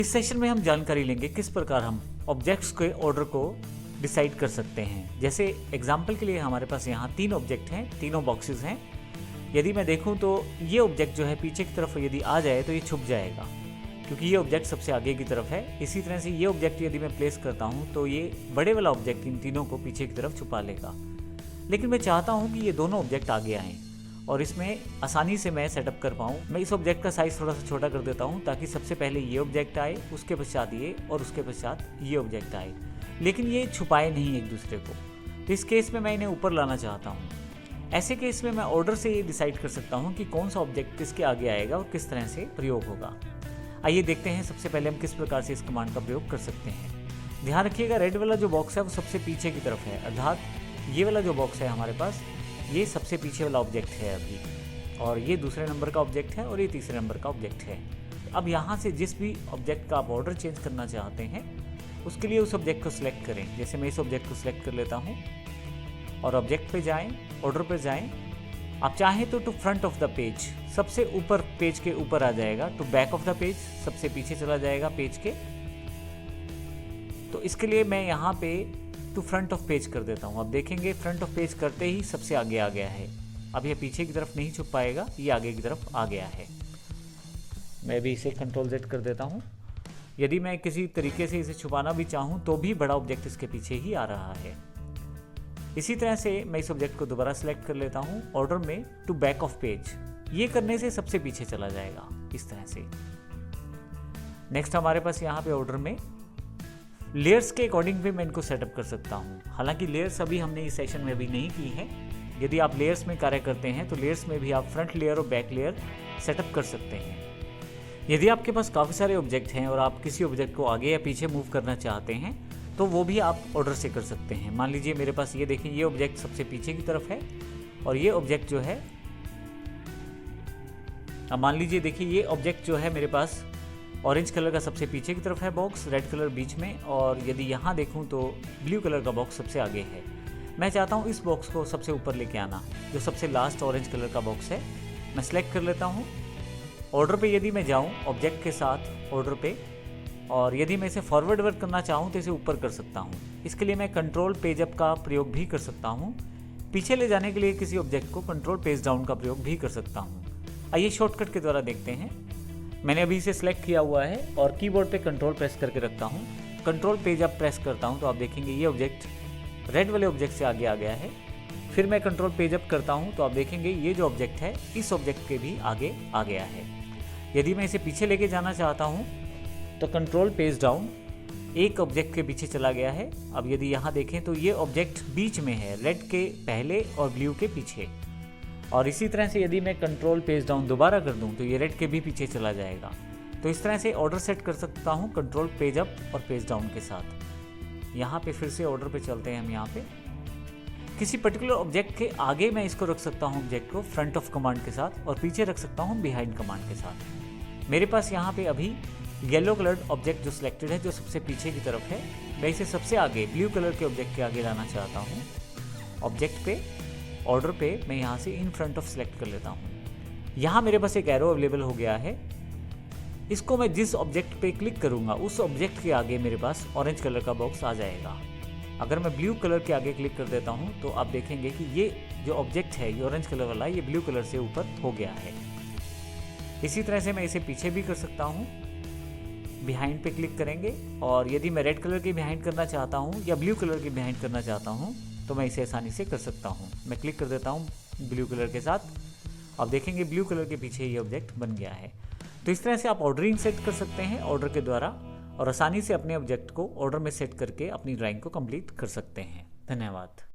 इस सेशन में हम जानकारी लेंगे किस प्रकार हम ऑब्जेक्ट्स के ऑर्डर को डिसाइड कर सकते हैं। जैसे एग्जाम्पल के लिए हमारे पास यहाँ 3 ऑब्जेक्ट हैं, तीनों बॉक्सेस हैं। यदि मैं देखूँ तो ये ऑब्जेक्ट जो है पीछे की तरफ यदि आ जाए तो ये छुप जाएगा, क्योंकि ये ऑब्जेक्ट सबसे आगे की तरफ है। इसी तरह से ये ऑब्जेक्ट यदि मैं प्लेस करता हूँ तो ये बड़े वाला ऑब्जेक्ट इन तीनों को पीछे की तरफ छुपा लेगा। लेकिन मैं चाहता हूँ कि ये दोनों ऑब्जेक्ट आगे आएँ और इसमें आसानी से मैं सेटअप कर पाऊँ। मैं इस ऑब्जेक्ट का साइज़ थोड़ा सा छोटा कर देता हूँ ताकि सबसे पहले ये ऑब्जेक्ट आए, उसके पश्चात ये और उसके पश्चात ये ऑब्जेक्ट आए, लेकिन ये छुपाए नहीं एक दूसरे को। तो इस केस में मैं इन्हें ऊपर लाना चाहता हूँ। ऐसे केस में मैं ऑर्डर से ये डिसाइड कर सकता हूँ कि कौन सा ऑब्जेक्ट किसके आगे आएगा और किस तरह से प्रयोग होगा। आइए देखते हैं सबसे पहले हम किस प्रकार से इस कमांड का प्रयोग कर सकते हैं। ध्यान रखिएगा, रेड वाला जो बॉक्स है वो सबसे पीछे की तरफ है, अर्थात ये वाला जो बॉक्स है हमारे पास ये सबसे पीछे वाला ऑब्जेक्ट है अभी, और ये दूसरे नंबर का ऑब्जेक्ट है और ये तीसरे नंबर का ऑब्जेक्ट है। अब यहाँ से जिस भी ऑब्जेक्ट का आप ऑर्डर चेंज करना चाहते हैं उसके लिए उस ऑब्जेक्ट को सिलेक्ट करें। जैसे मैं इस ऑब्जेक्ट को सिलेक्ट कर लेता हूँ और ऑब्जेक्ट पे जाएं, ऑर्डर पे जाएं। आप चाहें तो to front of the page, सबसे ऊपर पेज के ऊपर आ जाएगा। To back of the page, सबसे पीछे चला जाएगा पेज के। तो इसके लिए मैं यहाँ पे टू फ्रंट ऑफ पेज कर देता हूँ। अब देखेंगे फ्रंट ऑफ पेज करते ही सबसे आगे आ गया है। अब ये पीछे की तरफ नहीं छुप पाएगा, ये आगे की तरफ आ गया है। मैं भी इसे कंट्रोल Z कर देता हूँ। यदि मैं किसी तरीके से इसे छुपाना भी चाहूँ तो भी बड़ा ऑब्जेक्ट इसके पीछे ही आ रहा है। इसी तरह से मैं इस ऑब्जेक्ट को दोबारा सेलेक्ट कर लेता हूँ ऑर्डर में टू बैक ऑफ पेज। ये करने से सबसे पीछे चला जाएगा इस तरह से। नेक्स्ट हमारे पास यहाँ पे ऑर्डर में लेयर्स के अकॉर्डिंग भी मैं इनको सेटअप कर सकता हूँ। हालांकि लेयर्स अभी हमने इस सेशन में अभी नहीं की है। यदि आप लेयर्स में कार्य करते हैं तो लेयर्स में भी आप फ्रंट लेयर और बैक लेयर सेटअप कर सकते हैं। यदि आपके पास काफ़ी सारे ऑब्जेक्ट हैं और आप किसी ऑब्जेक्ट को आगे या पीछे मूव करना चाहते हैं तो वो भी आप ऑर्डर से कर सकते हैं। मान लीजिए मेरे पास ये देखें, ये ऑब्जेक्ट सबसे पीछे की तरफ है और ये ऑब्जेक्ट जो है, अब मान लीजिए देखिए ये ऑब्जेक्ट जो है मेरे पास ऑरेंज कलर का सबसे पीछे की तरफ है बॉक्स, रेड कलर बीच में, और यदि यहाँ देखूँ तो ब्लू कलर का बॉक्स सबसे आगे है। मैं चाहता हूँ इस बॉक्स को सबसे ऊपर लेके आना, जो सबसे लास्ट ऑरेंज कलर का बॉक्स है। मैं सेलेक्ट कर लेता हूँ। ऑर्डर पे यदि मैं जाऊँ ऑब्जेक्ट के साथ ऑर्डर पे, और यदि मैं इसे फॉरवर्ड वर्ड करना चाहूँ तो इसे ऊपर कर सकता हूँ। इसके लिए मैं कंट्रोल पेज अप का प्रयोग भी कर सकता हूँ। पीछे ले जाने के लिए किसी ऑब्जेक्ट को कंट्रोल पेज डाउन का प्रयोग भी कर सकता हूँ। आइए शॉर्टकट के द्वारा देखते हैं। मैंने अभी इसे सिलेक्ट किया हुआ है और कीबोर्ड पे कंट्रोल प्रेस करके रखता हूँ। कंट्रोल पेज अप प्रेस करता हूँ तो आप देखेंगे ये ऑब्जेक्ट रेड वाले ऑब्जेक्ट से आगे आ गया है। फिर मैं कंट्रोल पेज अप करता हूँ तो आप देखेंगे ये जो ऑब्जेक्ट है इस ऑब्जेक्ट के भी आगे आ गया है। यदि मैं इसे पीछे लेके जाना चाहता हूँ तो कंट्रोल पेज डाउन, एक ऑब्जेक्ट के पीछे चला गया है। अब यदि यहाँ देखें तो ये ऑब्जेक्ट बीच में है, रेड के पहले और ब्लू के पीछे। और इसी तरह से यदि मैं कंट्रोल पेज डाउन दोबारा कर दूं तो ये रेड के भी पीछे चला जाएगा। तो इस तरह से ऑर्डर सेट कर सकता हूं कंट्रोल पेज अप और पेज डाउन के साथ। यहाँ पे फिर से ऑर्डर पे चलते हैं हम। यहाँ पे किसी पर्टिकुलर ऑब्जेक्ट के आगे मैं इसको रख सकता हूँ ऑब्जेक्ट को फ्रंट ऑफ कमांड के साथ, और पीछे रख सकता हूँ बिहाइंड कमांड के साथ। मेरे पास यहाँ पे अभी येलो कलर्ड ऑब्जेक्ट जो सिलेक्टेड है, जो सबसे पीछे की तरफ है, मैं इसे सबसे आगे ब्लू कलर के ऑब्जेक्ट के आगे लाना चाहता हूँ। ऑब्जेक्ट पे ऑर्डर पे मैं यहाँ से इन फ्रंट ऑफ सेलेक्ट कर लेता हूँ। यहाँ मेरे पास एक एरो अवेलेबल हो गया है। इसको मैं जिस ऑब्जेक्ट पे क्लिक करूँगा उस ऑब्जेक्ट के आगे मेरे पास ऑरेंज कलर का बॉक्स आ जाएगा। अगर मैं ब्लू कलर के आगे क्लिक कर देता हूँ तो आप देखेंगे कि ये जो ऑब्जेक्ट है ये ऑरेंज कलर वाला, ये ब्लू कलर से ऊपर हो गया है। इसी तरह से मैं इसे पीछे भी कर सकता हूँ। बिहाइंड पे क्लिक करेंगे, और यदि मैं रेड कलर की बिहाइंड करना चाहता हूँ या ब्लू कलर की बिहाइंड करना चाहता हूँ तो मैं इसे आसानी से कर सकता हूँ। मैं क्लिक कर देता हूँ ब्लू कलर के साथ। अब देखेंगे ब्लू कलर के पीछे ये ऑब्जेक्ट बन गया है। तो इस तरह से आप ऑर्डरिंग सेट कर सकते हैं ऑर्डर के द्वारा, और आसानी से अपने ऑब्जेक्ट को ऑर्डर में सेट करके अपनी ड्राइंग को कंप्लीट कर सकते हैं। धन्यवाद।